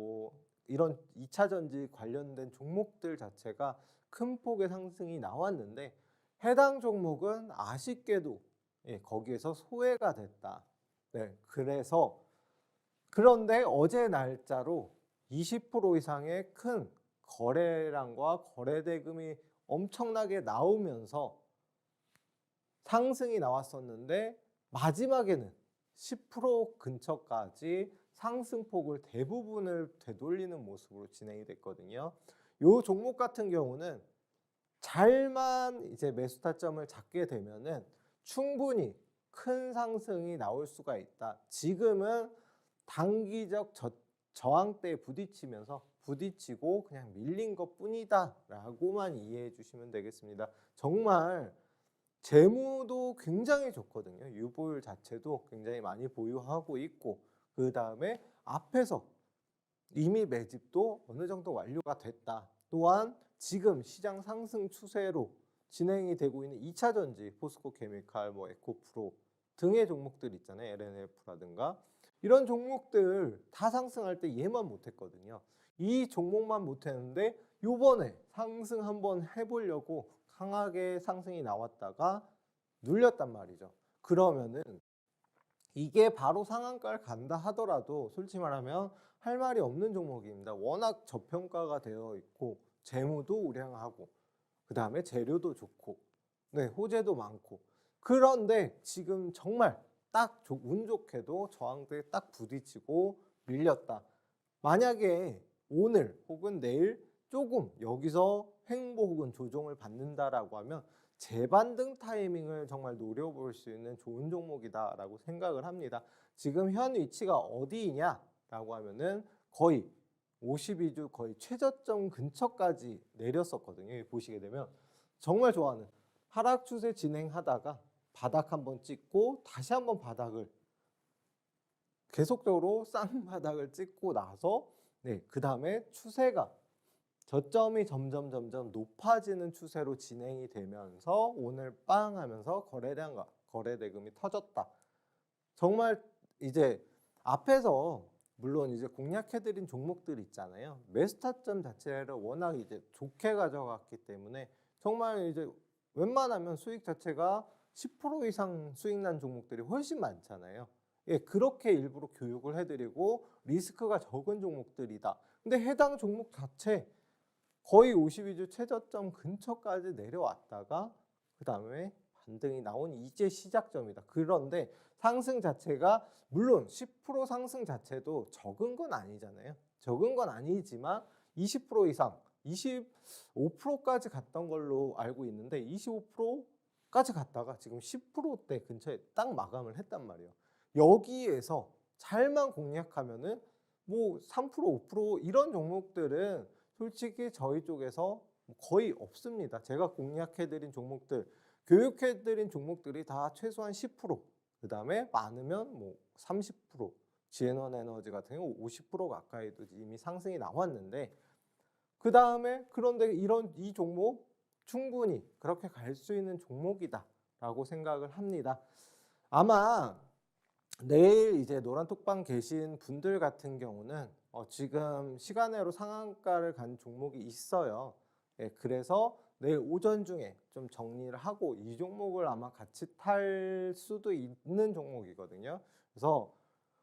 이런 2차 전지 관련된 종목들 자체가 큰 폭의 상승이 나왔는데 해당 종목은 아쉽게도 거기에서 소외가 됐다. 네, 그런데 어제 날짜로 20% 이상의 큰 거래량과 거래대금이 엄청나게 나오면서 상승이 나왔었는데 마지막에는 10% 근처까지 상승폭을 대부분을 되돌리는 모습으로 진행이 됐거든요. 이 종목 같은 경우는 잘만 이제 매수 타점을 잡게 되면은 충분히 큰 상승이 나올 수가 있다. 지금은 단기적 저항대에 부딪히고 그냥 밀린 것 뿐이다 라고만 이해해 주시면 되겠습니다. 정말 재무도 굉장히 좋거든요. 유보율 자체도 굉장히 많이 보유하고 있고 그 다음에 앞에서 이미 매집도 어느 정도 완료가 됐다. 또한 지금 시장 상승 추세로 진행이 되고 있는 2차 전지, 포스코케미칼, 에코프로 등의 종목들 있잖아요. LNF라든가 이런 종목들 다 상승할 때 얘만 못했거든요. 이 종목만 못했는데 요번에 상승 한번 해보려고 강하게 상승이 나왔다가 눌렸단 말이죠. 그러면은 이게 바로 상한가를 간다 하더라도 솔직히 말하면 할 말이 없는 종목입니다. 워낙 저평가가 되어 있고 재무도 우량하고 그 다음에 재료도 좋고 호재도 많고 그런데 지금 정말 딱 운 좋게도 저항대에 딱 부딪히고 밀렸다. 만약에 오늘 혹은 내일 조금 여기서 횡보 혹은 조정을 받는다라고 하면 재반등 타이밍을 정말 노려볼 수 있는 좋은 종목이다라고 생각을 합니다. 지금 현 위치가 어디냐라고 하면은 거의 52주 거의 최저점 근처까지 내렸었거든요. 여기 보시게 되면 정말 좋아하는 하락 추세 진행하다가 바닥 한번 찍고 다시 한번 바닥을 계속적으로 쌍바닥을 찍고 나서 그 다음에 추세가 저점이 점점 높아지는 추세로 진행이 되면서 오늘 빵 하면서 거래량과 거래대금이 터졌다. 정말 이제 앞에서 물론 이제 공략해드린 종목들 있잖아요. 매수 타점 자체를 워낙 이제 좋게 가져갔기 때문에 정말 이제 웬만하면 수익 자체가 10% 이상 수익 난 종목들이 훨씬 많잖아요. 그렇게 일부러 교육을 해드리고 리스크가 적은 종목들이다. 근데 해당 종목 자체 거의 52주 최저점 근처까지 내려왔다가 그 다음에 반등이 나온 이제 시작점이다. 그런데 상승 자체가 물론 10% 상승 자체도 적은 건 아니잖아요. 적은 건 아니지만 20% 이상 25%까지 갔던 걸로 알고 있는데 25%까지 갔다가 지금 10%대 근처에 딱 마감을 했단 말이에요. 여기에서 잘만 공략하면은 3%, 5% 이런 종목들은 솔직히 저희 쪽에서 거의 없습니다. 제가 공략해드린 종목들, 교육해드린 종목들이 다 최소한 10%, 그 다음에 많으면 30%, 지앤원 에너지 같은 경우 50% 가까이도 이미 상승이 나왔는데 그 다음에 그런데 이 종목 충분히 그렇게 갈 수 있는 종목이다라고 생각을 합니다. 아마 내일 이제 노란톡방 계신 분들 같은 경우는 지금 시간외로 상한가를 간 종목이 있어요. 그래서 내일 오전 중에 좀 정리를 하고 이 종목을 아마 같이 탈 수도 있는 종목이거든요. 그래서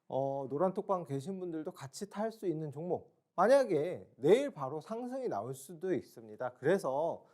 노란톡방 계신 분들도 같이 탈 수 있는 종목. 만약에 내일 바로 상승이 나올 수도 있습니다. 그래서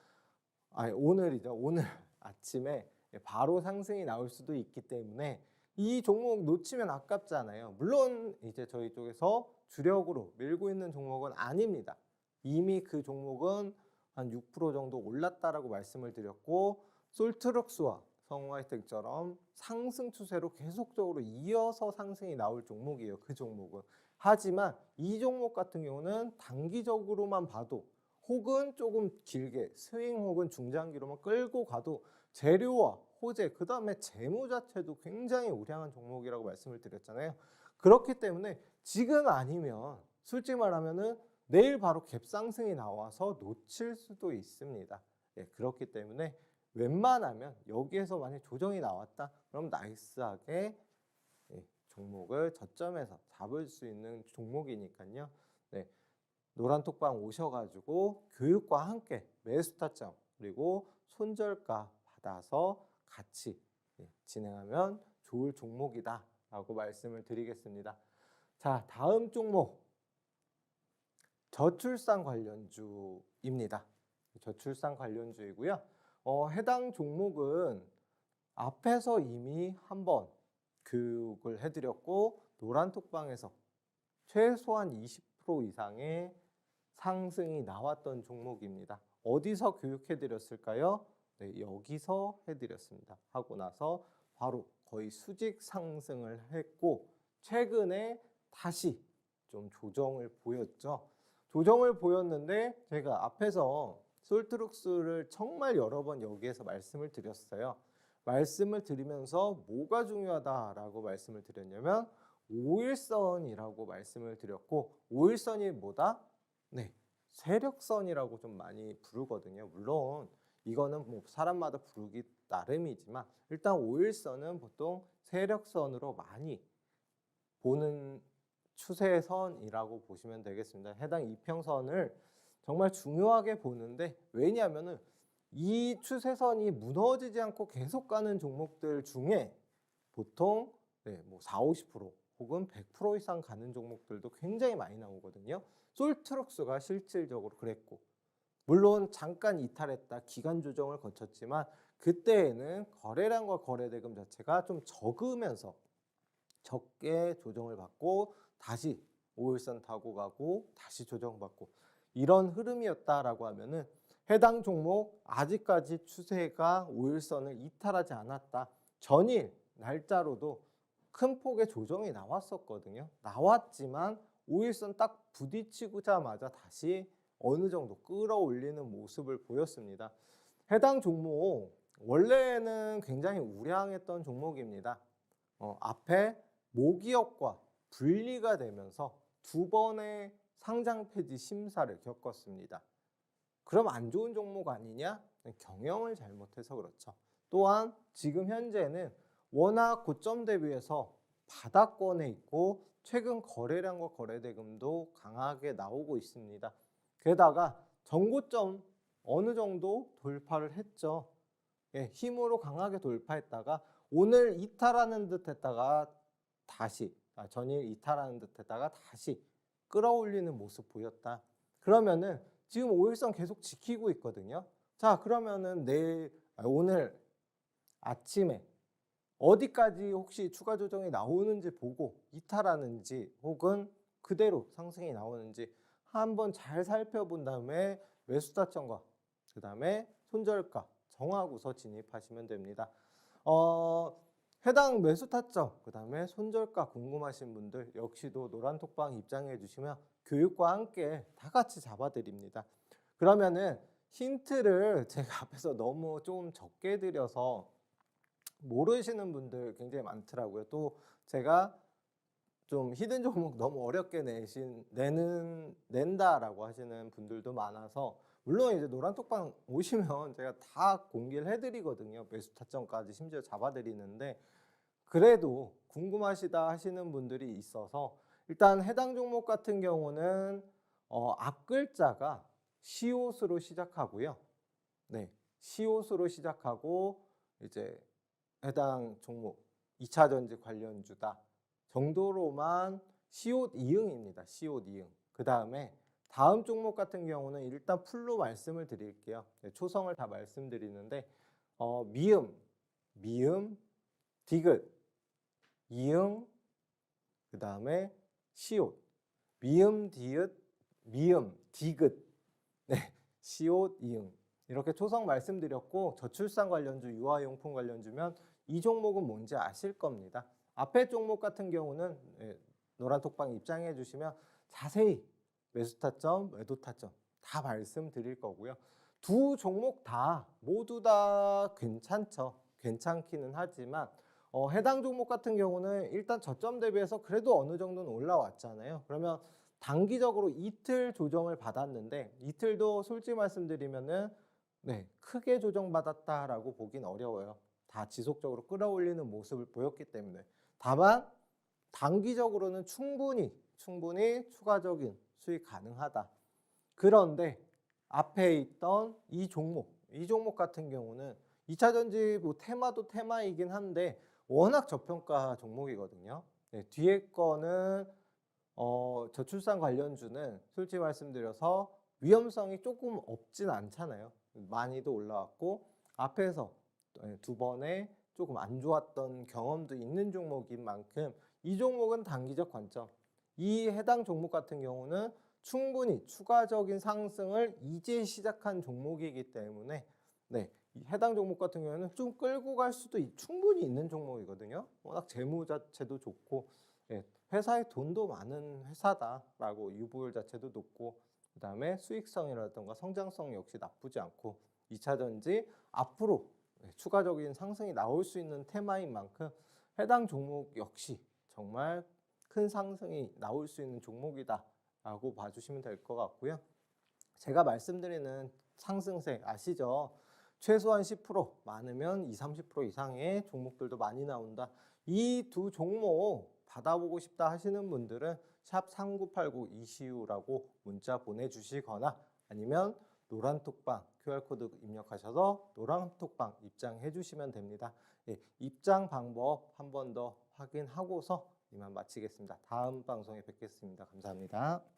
오늘이죠. 오늘 아침에 바로 상승이 나올 수도 있기 때문에 이 종목 놓치면 아깝잖아요. 물론 이제 저희 쪽에서 주력으로 밀고 있는 종목은 아닙니다. 이미 그 종목은 한 6% 정도 올랐다라고 말씀을 드렸고, 솔트럭스와 성우하이텍처럼 상승 추세로 계속적으로 이어서 상승이 나올 종목이에요. 그 종목은. 하지만 이 종목 같은 경우는 단기적으로만 봐도 혹은 조금 길게 스윙 혹은 중장기로만 끌고 가도 재료와 호재, 그 다음에 재무 자체도 굉장히 우량한 종목이라고 말씀을 드렸잖아요. 그렇기 때문에 지금 아니면 솔직히 말하면은 내일 바로 갭상승이 나와서 놓칠 수도 있습니다. 예, 그렇기 때문에 웬만하면 여기에서 만약 조정이 나왔다, 그럼 나이스하게 종목을 저점에서 잡을 수 있는 종목이니까요. 네, 노란톡방 오셔가지고 교육과 함께 매수 타점 그리고 손절가 받아서 같이 진행하면 좋을 종목이다 라고 말씀을 드리겠습니다. 자, 다음 종목 저출산 관련주입니다. 저출산 관련주이고요. 해당 종목은 앞에서 이미 한번 교육을 해드렸고 노란톡방에서 최소한 20% 이상의 상승이 나왔던 종목입니다. 어디서 교육해드렸을까요? 네, 여기서 해드렸습니다. 하고 나서 바로 거의 수직 상승을 했고 최근에 다시 좀 조정을 보였죠. 조정을 보였는데 제가 앞에서 솔트룩스를 정말 여러 번 여기에서 말씀을 드렸어요. 말씀을 드리면서 뭐가 중요하다라고 말씀을 드렸냐면 5일선이라고 말씀을 드렸고, 5일선이 뭐다? 네, 세력선이라고 좀 많이 부르거든요. 물론 이거는 뭐 사람마다 부르기 나름이지만 일단 5일선은 보통 세력선으로 많이 보는 추세선이라고 보시면 되겠습니다. 해당 이평선을 정말 중요하게 보는데, 왜냐하면은 이 추세선이 무너지지 않고 계속 가는 종목들 중에 보통 뭐 40, 50% 혹은 100% 이상 가는 종목들도 굉장히 많이 나오거든요. 솔트룩스가 실질적으로 그랬고, 물론 잠깐 이탈했다 기간 조정을 거쳤지만 그때에는 거래량과 거래대금 자체가 좀 적으면서 적게 조정을 받고 다시 5일선 타고 가고 다시 조정받고 이런 흐름이었다라고 하면은 해당 종목 아직까지 추세가 5일선을 이탈하지 않았다. 전일 날짜로도 큰 폭의 조정이 나왔었거든요. 나왔지만 5일선 딱 부딪히고자마자 다시 어느 정도 끌어올리는 모습을 보였습니다. 해당 종목 원래는 굉장히 우량했던 종목입니다. 앞에 모기업과 분리가 되면서 두 번의 상장 폐지 심사를 겪었습니다. 그럼 안 좋은 종목 아니냐? 경영을 잘못해서 그렇죠. 또한 지금 현재는 워낙 고점 대비해서 바닥권에 있고 최근 거래량과 거래대금도 강하게 나오고 있습니다. 게다가 전고점 어느 정도 돌파를 했죠. 예, 힘으로 강하게 돌파했다가 오늘 이탈하는 듯 했다가 다시 전일 이탈하는 듯 했다가 다시 끌어올리는 모습 보였다. 그러면은 지금 5일선 계속 지키고 있거든요. 자, 그러면은 오늘 아침에 어디까지 혹시 추가 조정이 나오는지 보고 이탈하는지 혹은 그대로 상승이 나오는지 한번 잘 살펴본 다음에 매수 타점과 그 다음에 손절가 정하고서 진입하시면 됩니다. 해당 매수 타점 그 다음에 손절가 궁금하신 분들 역시도 노란톡방 입장해 주시면 교육과 함께 다 같이 잡아드립니다. 그러면은 힌트를 제가 앞에서 너무 좀 적게 드려서 모르시는 분들 굉장히 많더라고요. 또 제가 좀 히든 종목 너무 어렵게 낸다라고 하시는 분들도 많아서, 물론 이제 노란톡방 오시면 제가 다 공개를 해드리거든요. 매수 타점까지 심지어 잡아드리는데, 그래도 궁금하시다 하시는 분들이 있어서 일단 해당 종목 같은 경우는 앞글자가 시옷으로 시작하고요. 네, 시옷으로 시작하고 이제 해당 종목 2차 전지 관련주다 정도로만 시옷 이응입니다. 시옷 이응. 그 다음에 다음 종목 같은 경우는 일단 풀로 말씀을 드릴게요. 네, 초성을 다 말씀드리는데 미음, 디귿, 이응, 그 다음에 시옷, 미음, 디귿, 네, 시옷, 이응 이렇게 초성 말씀드렸고 저출산 관련주, 유아용품 관련주면 이 종목은 뭔지 아실 겁니다. 앞에 종목 같은 경우는 노란톡방 입장해 주시면 자세히 매수 타점, 매도 타점 다 말씀드릴 거고요. 두 종목 다 모두 다 괜찮죠. 괜찮기는 하지만 해당 종목 같은 경우는 일단 저점 대비해서 그래도 어느 정도는 올라왔잖아요. 그러면 단기적으로 이틀 조정을 받았는데 이틀도 솔직히 말씀드리면은 네, 크게 조정받았다라고 보긴 어려워요. 다 지속적으로 끌어올리는 모습을 보였기 때문에. 다만 단기적으로는 충분히 추가적인 수익 가능하다. 그런데 앞에 있던 이 종목 같은 경우는 2차 전지 뭐 테마도 테마이긴 한데 워낙 저평가 종목이거든요. 네, 뒤에 거는 저출산 관련주는 솔직히 말씀드려서 위험성이 조금 없진 않잖아요. 많이도 올라왔고 앞에서 두 번에 조금 안 좋았던 경험도 있는 종목인 만큼 이 종목은 단기적 관점. 이 해당 종목 같은 경우는 충분히 추가적인 상승을 이제 시작한 종목이기 때문에 네, 이 해당 종목 같은 경우는 좀 끌고 갈 수도 충분히 있는 종목이거든요. 워낙 재무 자체도 좋고 회사에 돈도 많은 회사다라고 유보율 자체도 높고 그다음에 수익성이라든가 성장성 역시 나쁘지 않고 2차 전지 앞으로 추가적인 상승이 나올 수 있는 테마인 만큼 해당 종목 역시 정말 큰 상승이 나올 수 있는 종목이다라고 봐주시면 될 것 같고요. 제가 말씀드리는 상승세 아시죠? 최소한 10%, 많으면 20, 30% 이상의 종목들도 많이 나온다. 이 두 종목 받아보고 싶다 하시는 분들은 샵 3989 이시우라고 문자 보내주시거나 아니면 노란톡방 QR코드 입력하셔서 노란톡방 입장해 주시면 됩니다. 입장 방법 한 번 더 확인하고서 이만 마치겠습니다. 다음 방송에 뵙겠습니다. 감사합니다.